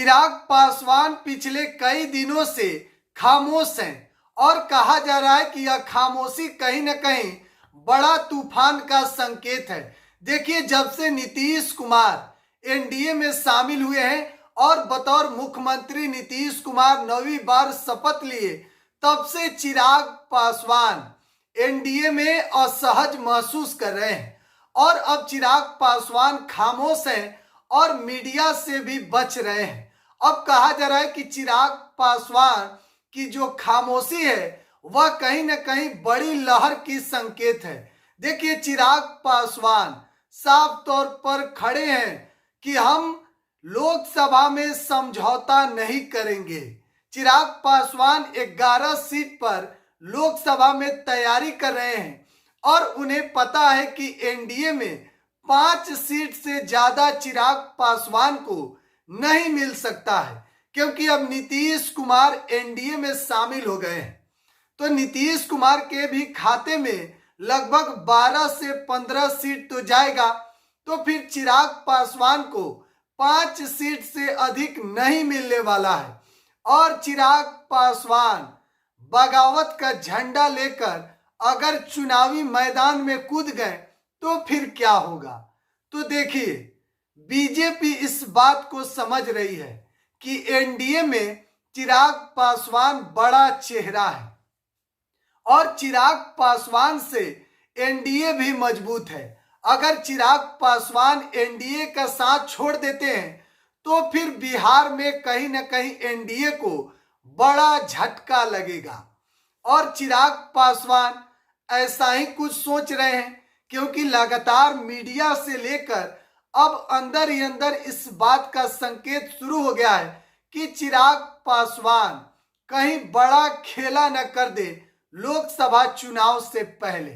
चिराग पासवान पिछले कई दिनों से खामोश हैं और कहा जा रहा है कि यह खामोशी कहीं न कहीं बड़ा तूफान का संकेत है। देखिए, जब से नीतीश कुमार एनडीए में शामिल हुए हैं और बतौर मुख्यमंत्री नीतीश कुमार 9वीं बार शपथ लिए, तब से चिराग पासवान एनडीए में असहज महसूस कर रहे हैं और अब चिराग पासवान खामोश हैं और मीडिया से भी बच रहे हैं। अब कहा जा रहा है कि चिराग पासवान की जो खामोशी है वह कहीं न कहीं बड़ी लहर की संकेत है। देखिए, चिराग पासवान साफ तौर पर खड़े हैं कि हम लोकसभा में समझौता नहीं करेंगे। चिराग पासवान 11 सीट पर लोकसभा में तैयारी कर रहे हैं और उन्हें पता है कि एनडीए में 5 सीट से ज्यादा चिराग पासवान को नहीं मिल सकता है, क्योंकि अब नीतीश कुमार एनडीए में शामिल हो गए हैं। तो नीतीश कुमार के भी खाते में लगभग 12 से 15 सीट तो जाएगा, तो फिर चिराग पासवान को 5 सीट से अधिक नहीं मिलने वाला है और चिराग पासवान बगावत का झंडा लेकर अगर चुनावी मैदान में कूद गए तो फिर क्या होगा। तो देखिए, बीजेपी इस बात को समझ रही है कि एनडीए में चिराग पासवान बड़ा चेहरा है और चिराग पासवान से एनडीए भी मजबूत है। अगर चिराग पासवान एनडीए का साथ छोड़ देते हैं तो फिर बिहार में कहीं न कहीं एनडीए को बड़ा झटका लगेगा और चिराग पासवान ऐसा ही कुछ सोच रहे हैं, क्योंकि लगातार मीडिया से लेकर अब अंदर ही अंदर इस बात का संकेत शुरू हो गया है कि चिराग पासवान कहीं बड़ा खेला न कर दे लोकसभा चुनाव से पहले।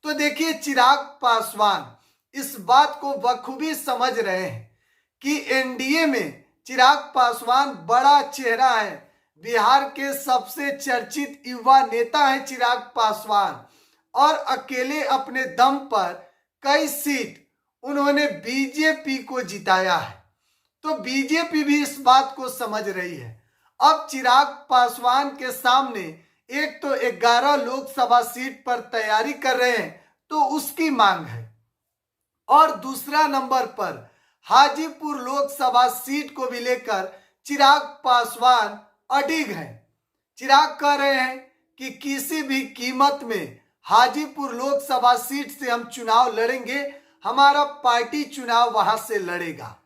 तो देखिए, चिराग पासवान इस बात को बखूबी समझ रहे हैं कि एनडीए में चिराग पासवान बड़ा चेहरा है। बिहार के सबसे चर्चित युवा नेता है चिराग पासवान और अकेले अपने दम पर कई सीट उन्होंने बीजेपी को जिताया है। तो बीजेपी भी इस बात को समझ रही है। अब चिराग पासवान के सामने एक तो 11 लोकसभा सीट पर तैयारी कर रहे हैं तो उसकी मांग है, और दूसरा नंबर पर हाजीपुर लोकसभा सीट को भी लेकर चिराग पासवान अडिग हैं। चिराग कह रहे हैं कि किसी भी कीमत में हाजीपुर लोकसभा सीट से हम चुनाव लड़ेंगे, हमारा पार्टी चुनाव वहां से लड़ेगा।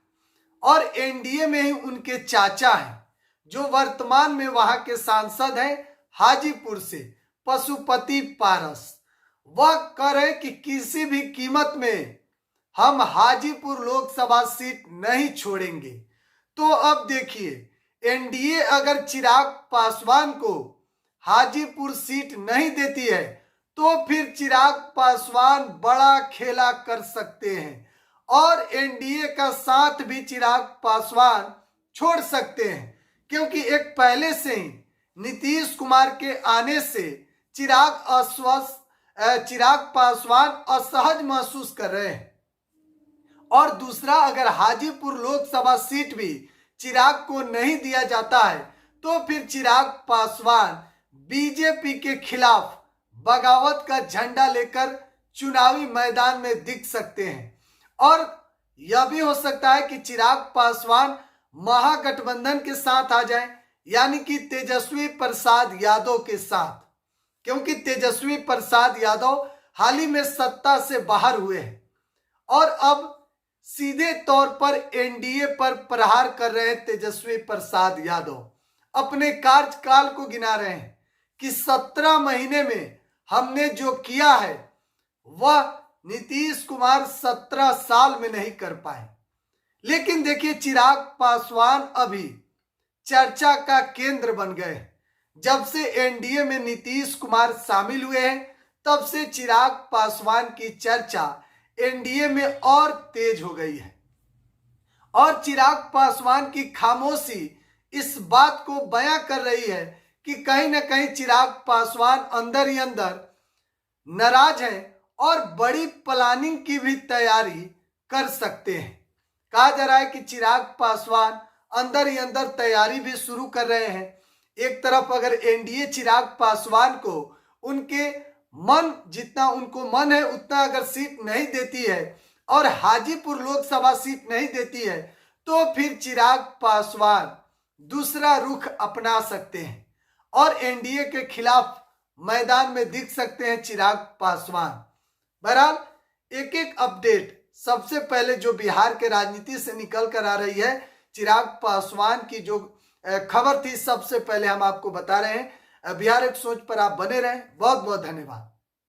और एनडीए में ही उनके चाचा हैं जो वर्तमान में वहां के सांसद हैं हाजीपुर से, पशुपति पारस। वह कह रहे कि किसी भी कीमत में हम हाजीपुर लोकसभा सीट नहीं छोड़ेंगे। तो अब देखिए, एनडीए अगर चिराग पासवान को हाजीपुर सीट नहीं देती है तो फिर चिराग पासवान बड़ा खेला कर सकते हैं और एनडीए का साथ भी चिराग पासवान छोड़ सकते हैं, क्योंकि एक पहले से ही नीतीश कुमार के आने से चिराग पासवान असहज महसूस कर रहे हैं। और दूसरा, अगर हाजीपुर लोकसभा सीट भी चिराग को नहीं दिया जाता है तो फिर चिराग पासवान बीजेपी के खिलाफ बगावत का झंडा लेकर चुनावी मैदान में दिख सकते हैं। और यह भी हो सकता है कि चिराग पासवान महागठबंधन के साथ आ जाएं, यानी कि तेजस्वी प्रसाद यादव के साथ, क्योंकि तेजस्वी प्रसाद यादव हाल ही में सत्ता से बाहर हुए हैं और अब सीधे तौर पर एनडीए पर प्रहार कर रहे हैं। तेजस्वी प्रसाद यादव अपने कार्यकाल को गिना रहे हैं कि 17 महीने में हमने जो किया है वह नीतीश कुमार 17 साल में नहीं कर पाए। लेकिन देखिए, चिराग पासवान अभी चर्चा का केंद्र बन गए। जब से एनडीए में नीतीश कुमार शामिल हुए हैं तब से चिराग पासवान की चर्चा एनडीए में और तेज हो गई है और चिराग पासवान की खामोशी इस बात को बयां कर रही है कि कहीं ना कहीं चिराग पासवान अंदर ही अंदर नाराज हैं और बड़ी प्लानिंग की भी तैयारी कर सकते हैं। कहा जा रहा है कि चिराग पासवान अंदर ही अंदर तैयारी भी शुरू कर रहे हैं। एक तरफ अगर एनडीए चिराग पासवान को उनके मन जितना उनको मन है उतना अगर सीट नहीं देती है और हाजीपुर लोकसभा सीट नहीं देती है तो फिर चिराग पासवान दूसरा रुख अपना सकते हैं और एनडीए के खिलाफ मैदान में दिख सकते हैं चिराग पासवान। बहरहाल एक एक अपडेट सबसे पहले जो बिहार के राजनीति से निकल कर आ रही है, चिराग पासवान की जो खबर थी सबसे पहले हम आपको बता रहे हैं। बिहार एक सोच पर आप बने रहें। बहुत बहुत धन्यवाद।